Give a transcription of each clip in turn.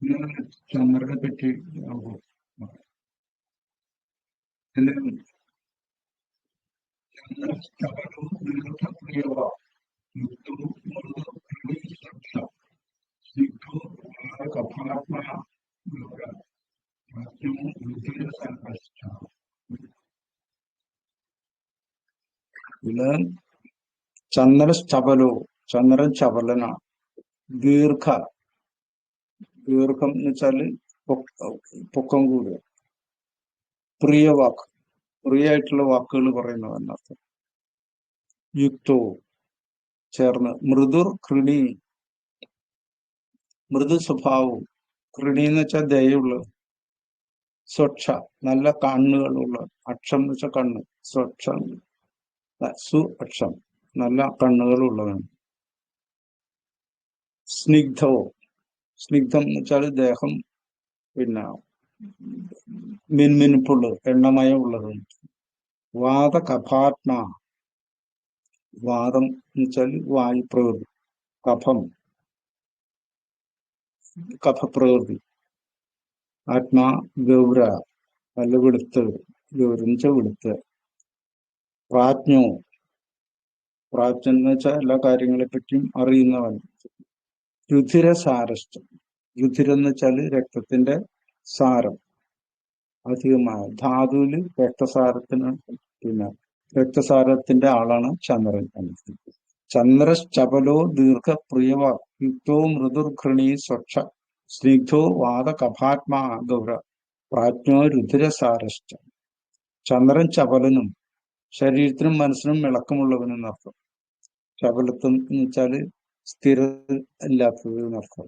ഇന്ന് ചന്ദ്രനെ പറ്റി ഇതിന് ചന്ദ്രനും ദീർഘപ്രിയവ യുദ്ധവും കഥാത്മ ഇതില് ചന്ദ്രശ്ചപലോ, ചന്ദ്രൻ ചപലനാണ്. ദീർഘം എന്ന് വെച്ചാല് പൊക്കം കൂടുക. പ്രിയവാക്ക്, പ്രിയായിട്ടുള്ള വാക്കുകൾ പറയുന്നത് എന്നർത്ഥം. യുക്തോ ചേർന്ന്. കൃണി, മൃദു സ്വഭാവവും. കൃണി എന്ന് വെച്ചാൽ ദയുള്ളത്. സ്വച്ഛ നല്ല കണ്ണുകളുള്ള. അക്ഷം എന്ന് വെച്ചാൽ കണ്ണ്. സ്വച്ഛം അക്ഷം നല്ല കണ്ണുകളുള്ളവൻ. സ്നിഗ്ധവും, സ്നിഗ്ധം എന്ന് വെച്ചാൽ ദേഹം പിന്നെ മിൻമിനുപ്പുള്ളത്, എണ്ണമയം ഉള്ളത്. കഫാത്മ, വാദം എന്ന് വെച്ചാൽ വായുപ്രകൃതി. കഫപ്രകൃതി. ആത്മാ ഗൗര നല്ല വെളുത്ത്, ഗൗരച്ച വെളുത്ത്. പ്രാജ്ഞോ, പ്രാജ്ഞൻ എന്ന് വെച്ചാൽ എല്ലാ കാര്യങ്ങളെ പറ്റിയും അറിയുന്നവൻ. രുധിരസാരസ്ഥം, രുധിരം എന്ന് വെച്ചാല് രക്തത്തിന്റെ സാരം അധികമായ. ധാതുവില് രക്തസാരത്തിന് പിന്നെ രക്തസാരത്തിന്റെ ആളാണ് ചന്ദ്രൻ. ചന്ദ്രശ്ചപലോ ദീർഘപ്രിയവ യുക്തോ മൃദുർഘൃണി സ്വച്ഛ സ്നിഗ്ധോ കഫാത്മാ ഗൗര പ്രാജ്ഞോ രുധിരസാരശ്ച. ചന്ദ്രൻ ചപലനും ശരീരത്തിനും മനസ്സിനും ഇളക്കമുള്ളവനും എന്നർത്ഥം. ചപലത്വം എന്ന് വെച്ചാല് സ്ഥിര ഇല്ലാത്തത് എന്നർത്ഥം.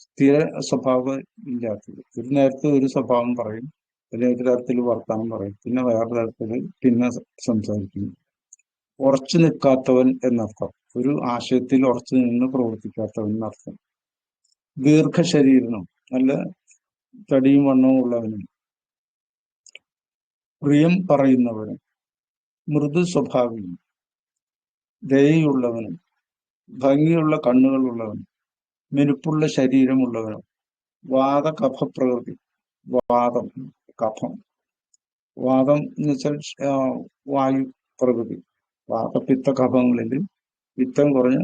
സ്ഥിര സ്വഭാവം ഇല്ലാത്തത്. ഒരു നേരത്തെ ഒരു സ്വഭാവം പറയും, അല്ലെങ്കിൽ ഒരു തരത്തിൽ വർത്താനം പറയും, പിന്നെ വേറെ തരത്തിൽ പിന്നെ സംസാരിക്കും. ഉറച്ചു നിൽക്കാത്തവൻ എന്നർത്ഥം. ഒരു ആശയത്തിൽ ഉറച്ചു നിന്ന് പ്രവർത്തിക്കാത്തവൻ എന്നർത്ഥം. ദീർഘശരീരനും നല്ല തടിയും വണ്ണവും ഉള്ളവനും. പ്രിയം പറയുന്നവനും. മൃദു സ്വഭാവിയും ദയയുള്ളവനും. ഭംഗിയുള്ള കണ്ണുകളുള്ളവനും. മിനുപ്പുള്ള ശരീരമുള്ളവനും. കഫപ്രകൃതി. വാദം കഫം. വാദം എന്ന് വെച്ചാൽ വായു പ്രകൃതി. വാതപിത്ത കഫങ്ങളിൽ പിത്തം കുറഞ്ഞ്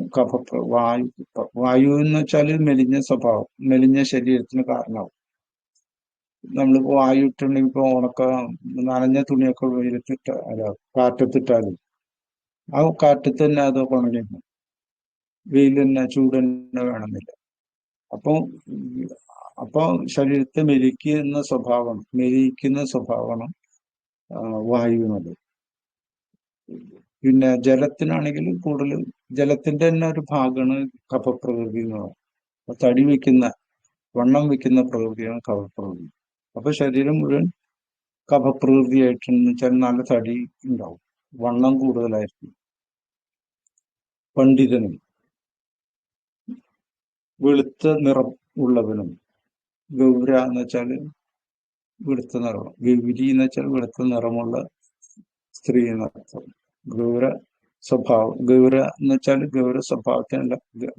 വായു എന്ന് വെച്ചാൽ മെലിഞ്ഞ സ്വഭാവം, മെലിഞ്ഞ ശരീരത്തിന് കാരണമാവും. നമ്മളിപ്പോ വായു ഇട്ടുണ്ടെങ്കിൽ ഇപ്പൊ നനഞ്ഞ തുണിയൊക്കെ വെയിലത്തിട്ട കാറ്റത്തിട്ടാലും ആ കാറ്റത്ത് തന്നെ അത് ഉണങ്ങിക്കും. വെയിൽ തന്നെ, ചൂട് തന്നെ വേണമെന്നില്ല. അപ്പൊ ശരീരത്തെ മെലിക്കുന്ന സ്വഭാവമാണ് വായുവിനുള്ളത്. പിന്നെ ജലത്തിനാണെങ്കിൽ കൂടുതൽ ജലത്തിന്റെ തന്നെ ഒരു ഭാഗമാണ് കഫപ്രകൃതി എന്ന് പറയുന്നത്. വണ്ണം വെക്കുന്ന പ്രകൃതിയാണ് കഫപ്രകൃതി. അപ്പൊ ശരീരം മുഴുവൻ കഫപ്രകൃതിയായിട്ടെന്ന് വെച്ചാൽ നല്ല തടി ഉണ്ടാവും, വണ്ണം കൂടുതലായിരിക്കും. പണ്ഡിതനും വെളുത്ത നിറം ഉള്ളവനും. ഗൗര എന്ന് വെച്ചാല് വെളുത്ത നിറം. ഗൗരി എന്ന് വെച്ചാൽ വെളുത്ത നിറമുള്ള സ്ത്രീ എന്നർത്ഥം. ഗൗര എന്ന് വെച്ചാൽ ഗൗര സ്വഭാവത്തിനല്ല,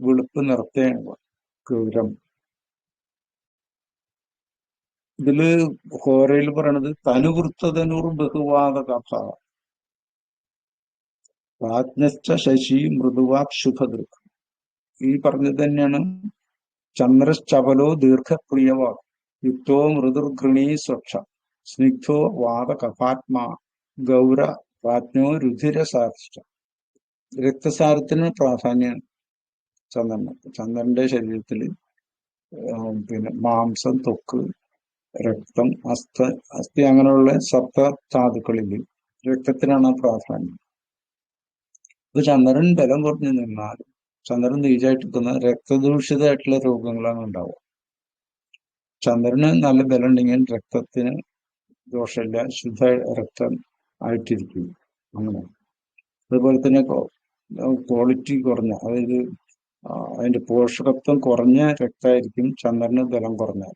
വെളുപ്പ് നിറത്തെയാണ് ഗൗരം. ഇതില് ഹോരയിൽ പറയണത് തനുവൃത്തതനൂർ ബഹുവാദ കഫ പ്രാജ്ഞശ്ച ശശി മൃദുവാക് ശുഭദൃക്. ഈ പറഞ്ഞത് തന്നെയാണ് ചന്ദ്രശ്ചപലോ ദീർഘപ്രിയവാ യുക്തോ മൃദുർഘൃണീ സ്വച്ഛ സ്നിഗ്ധോ കഫാത്മാ ഗൗര പ്രാജ്ഞോ രുധിരസാരിഷ്ട. രക്തസാരത്തിന് പ്രാധാന്യം ചന്ദ്രന്റെ ശരീരത്തില് പിന്നെ മാംസം, ത്വക്ക്, രക്തം, അസ്ഥി അങ്ങനെയുള്ള സപ്തധാതുക്കളിൽ രക്തത്തിനാണ് പ്രാധാന്യം. ഇപ്പൊ ചന്ദ്രൻ ബലം കുറഞ്ഞു നിന്നാലും ചന്ദ്രൻ നീചായിട്ടിരിക്കുന്ന രക്തദൂഷിതമായിട്ടുള്ള രോഗങ്ങളാണ് ഉണ്ടാവുക. ചന്ദ്രന് നല്ല ബലം ഉണ്ടെങ്കിൽ രക്തത്തിന് ദോഷമില്ല, ശുദ്ധ രക്തം ആയിട്ടിരിക്കും. അങ്ങനെ അതുപോലെ തന്നെ ക്വാളിറ്റി കുറഞ്ഞ, അതായത് അതിന്റെ പോഷകത്വം കുറഞ്ഞ രക്തമായിരിക്കും ചന്ദ്രന് ബലം കുറഞ്ഞാൽ.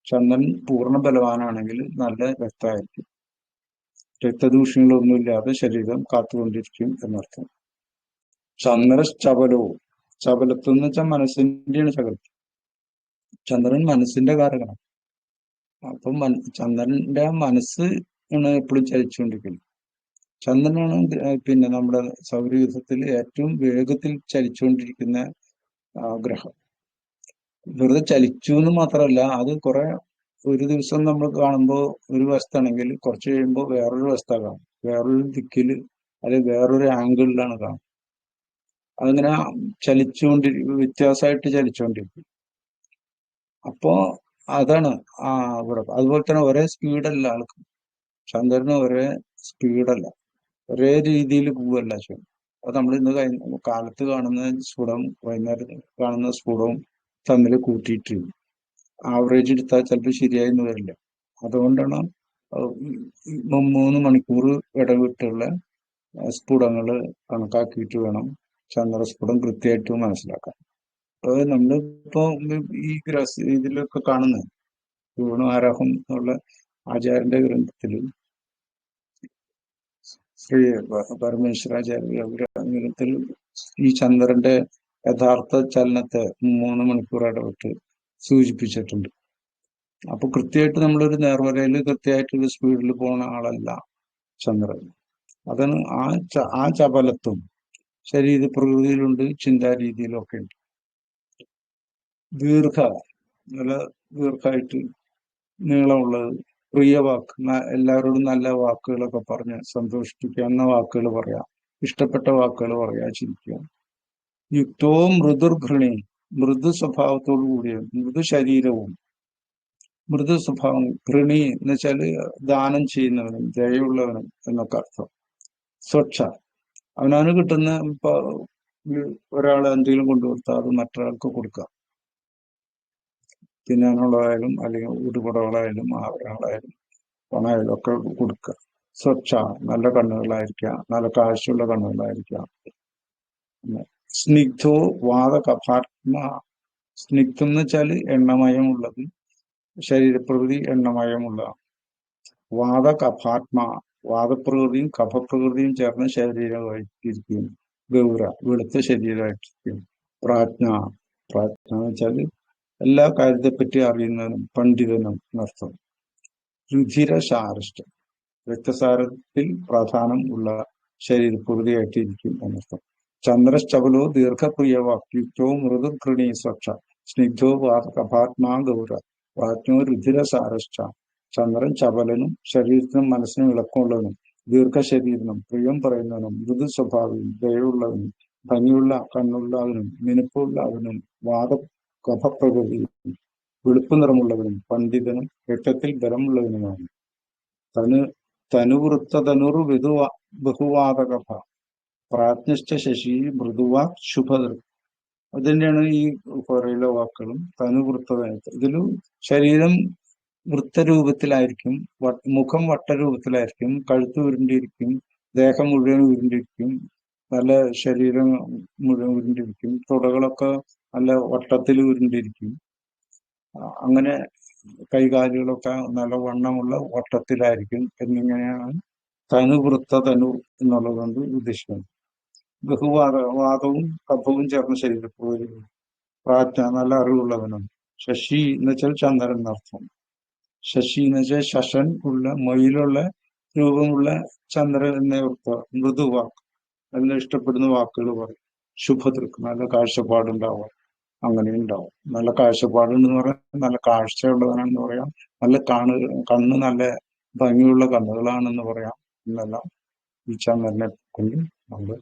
ചന്ദ്രൻ പൂർണ്ണ ബലവാനാണെങ്കിൽ നല്ല രക്തമായിരിക്കും. രക്തദൂഷ്യങ്ങളൊന്നുമില്ലാതെ ശരീരം കാത്തുകൊണ്ടിരിക്കും എന്നർത്ഥം. ചന്ദ്രശ്ചപലോ, ചപലത്വം എന്ന് വെച്ചാൽ മനസ്സിന്റെയാണ് ചപലത്വം. ചന്ദ്രൻ മനസ്സിന്റെ കാരകമാണ്. അപ്പം ചന്ദ്രന്റെ മനസ്സ് ആണ് എപ്പോഴും ചലിച്ചുകൊണ്ടിരിക്കുന്നത്. ചന്ദ്രനാണ് പിന്നെ നമ്മുടെ സൗരയൂഥത്തിൽ ഏറ്റവും വേഗത്തിൽ ചലിച്ചുകൊണ്ടിരിക്കുന്ന ഗ്രഹം. വെറുതെ ചലിച്ചു എന്ന് മാത്രമല്ല, അത് കുറെ ഒരു ദിവസം നമ്മൾ കാണുമ്പോൾ ഒരു വശത്താണെങ്കിൽ കുറച്ച് കഴിയുമ്പോൾ വേറൊരു വശത്താ കാണും, വേറൊരു ദിക്കില് അല്ലെങ്കിൽ വേറൊരു ആംഗിളിലാണ് കാണും. അതിങ്ങനെ വ്യത്യാസമായിട്ട് ചലിച്ചുകൊണ്ടിരിക്കും. അപ്പോ അതാണ് ഇവിടെ. അതുപോലെ തന്നെ ഒരേ സ്പീഡല്ല ആൾക്ക്. ചന്ദ്രന് ഒരേ സ്പീഡല്ല, ഒരേ രീതിയിൽ പോവല്ല ചെയ്യും. അത് നമ്മൾ ഇന്ന് കാലത്ത് കാണുന്ന സ്ഫുടം വൈകുന്നേരം കാണുന്ന സ്ഫുടവും തമ്മിൽ കൂട്ടിയിട്ട് ആവറേജ് എടുത്താൽ ചിലപ്പോൾ ശരിയായിന്ന് വരില്ല. അതുകൊണ്ടാണ് 3 മണിക്കൂർ ഇടവിട്ടുള്ള സ്ഫുടങ്ങൾ കണക്കാക്കിയിട്ട് വേണം ചന്ദ്രസ്ഫുടം കൃത്യമായിട്ട് മനസ്സിലാക്കാൻ. അത് നമ്മളിപ്പോ ഈ ഇതിലൊക്കെ കാണുന്നത് പൂർണ്ണാരാഹം എന്നുള്ള ആചാര്യന്റെ ഗ്രന്ഥത്തിൽ ശ്രീ പരമേശ്വരാചാര്യ ഗ്രന്ഥത്തിൽ ഈ ചന്ദ്രന്റെ യഥാർത്ഥ ചലനത്തെ 3 മണിക്കൂർ ഇടവിട്ട് സൂചിപ്പിച്ചിട്ടുണ്ട്. അപ്പൊ കൃത്യമായിട്ട് നമ്മളൊരു നേർവരയിൽ കൃത്യമായിട്ടൊരു സ്പീഡിൽ പോകുന്ന ആളല്ല ചന്ദ്രൻ. അതാണ് ആ ചപലത്വം ശരീര പ്രകൃതിയിലുണ്ട്, ചിന്താരീതിയിലും ഒക്കെ ഉണ്ട്. നല്ല ദീർഘമായിട്ട് നീളമുള്ളത്, പ്രിയ വാക്ക്, എല്ലാവരോടും നല്ല വാക്കുകളൊക്കെ പറഞ്ഞ് സന്തോഷിപ്പിക്കാവുന്ന വാക്കുകൾ പറയാം, ഇഷ്ടപ്പെട്ട വാക്കുകൾ പറയാ, ചിരിക്കുക. യുക്തവും മൃദുർഘൃണി, മൃദു സ്വഭാവത്തോടു കൂടിയ, മൃദു ശരീരവും മൃദു സ്വഭാവം. ഘൃണി എന്ന് വെച്ചാല് ദാനം ചെയ്യുന്നവനും ദയുള്ളവനും എന്നൊക്കെ അർത്ഥം. സ്വച്ഛ, അവനവന് കിട്ടുന്ന ഇപ്പൊ ഒരാൾ എന്തെങ്കിലും കൊണ്ടുകൊടുത്താൽ അത് മറ്റൊരാൾക്ക് കൊടുക്കുക. തിന്നാനുള്ളതായാലും അല്ലെങ്കിൽ ഉടുപടകളായാലും ആഭരണങ്ങളായാലും പണമായാലും ഒക്കെ കൊടുക്കുക. സ്വച്ഛ, നല്ല കണ്ണുകളായിരിക്കുക, നല്ല കാഴ്ചയുള്ള കണ്ണുകളായിരിക്കുക. സ്നിഗ്ധോ വാതകഭാത്മ, സ്നിഗ്ധം എന്ന് വെച്ചാൽ എണ്ണമയമുള്ളത്, ശരീരപ്രകൃതി എണ്ണമയമുള്ള. വാതകഭാത്മ, വാദപ്രകൃതിയും കഫപ്രകൃതിയും ചേർന്ന ശരീരമായിട്ടിരിക്കും. ഗൗര, വെളുത്ത ശരീരമായിട്ടിരിക്കും. പ്രാജ്ഞ, പ്രാജ്ഞ എന്ന് വെച്ചാൽ എല്ലാ കാര്യത്തെപ്പറ്റി അറിയുന്നതിനും പണ്ഡിതനും എന്നർത്ഥം. രുധിരസാരഷ്ടം, രക്തസാരത്തിൽ പ്രാധാന്യം ഉള്ള ശരീരപ്രകൃതിയായിട്ടിരിക്കും എന്നർത്ഥം. ചന്ദ്രശ്ചപലോ ദീർഘപ്രിയവാക്യുക്തോ മൃദുഘൃണീ സ്വച്ഛ സ്നിഗ്ധോ വാതകഭാത്മാ ഗൗര പ്രാജ്ഞോ രുധിരസാരശ്ച. ചന്ദ്രൻ ചപലനും ശരീരത്തിനും മനസ്സിനും ഇളക്കമുള്ളവനും ദീർഘശരീരനും പ്രിയം പറയുന്നവനും മൃദു സ്വഭാവിയും ദയുള്ളവനും ഭംഗിയുള്ള കണ്ണുള്ളവനും മിനുപ്പുള്ളവനും കഫപ്രകൃതിയും വെളുപ്പ് നിറമുള്ളവനും പണ്ഡിതനും രക്തത്തിൽ ബലമുള്ളവനുമാണ്. തനുവൃത്തതനുർ ബഹുവാതകഭ പ്രാജ്ഞശ്ച ശശി മൃദുവാ ശുഭദൃ. അത് തന്നെയാണ് ഈ കുറയിലെ വാക്കുകളും. തനുവൃത്തത, ഇതിലും ശരീരം വൃത്തരൂപത്തിലായിരിക്കും, മുഖം വട്ടരൂപത്തിലായിരിക്കും, കഴുത്ത് ഉരുണ്ടിരിക്കും, ദേഹം മുഴുവൻ ഉരുണ്ടിരിക്കും, നല്ല ശരീരം മുഴുവൻ ഉരുണ്ടിരിക്കും, തുടകളൊക്കെ നല്ല വട്ടത്തിൽ ഉരുണ്ടിരിക്കും. അങ്ങനെ കൈകാലുകളൊക്കെ നല്ല വണ്ണമുള്ള വട്ടത്തിലായിരിക്കും എന്നിങ്ങനെയാണ് തനു എന്നുള്ളത് കൊണ്ട് ഉദ്ദേശിക്കുന്നത്. ബഹുവാദവും കഫവും ചേർന്ന ശരീരപ്രകൃതി. പ്രാജ്ഞ, നല്ല അറിവുള്ളവനും. ശശി എന്ന് വെച്ചാൽ ചന്ദ്രൻ എന്നർത്ഥം. ശശി എന്ന് വെച്ചാൽ ശശൻ ഉള്ള, മയിലുള്ള രൂപമുള്ള ചന്ദ്രൻ എന്ന അർത്ഥം. മൃദുവാക്ക്, നല്ല ഇഷ്ടപ്പെടുന്ന വാക്കുകൾ പറയും. ശുഭദൃക്ക്, നല്ല കാഴ്ചപ്പാടുണ്ടാവുക, അങ്ങനെ ഉണ്ടാവും. നല്ല കാഴ്ചപ്പാടുണ്ടെന്ന് പറയാം, നല്ല കാഴ്ചയുള്ളവനാണെന്ന് പറയാം, നല്ല കണ്ണ് നല്ല ഭംഗിയുള്ള കണ്ണുകളാണെന്ന് പറയാം. എന്നെല്ലാം ഈ ചന്ദ്രനെ കൊണ്ട് നമ്മൾ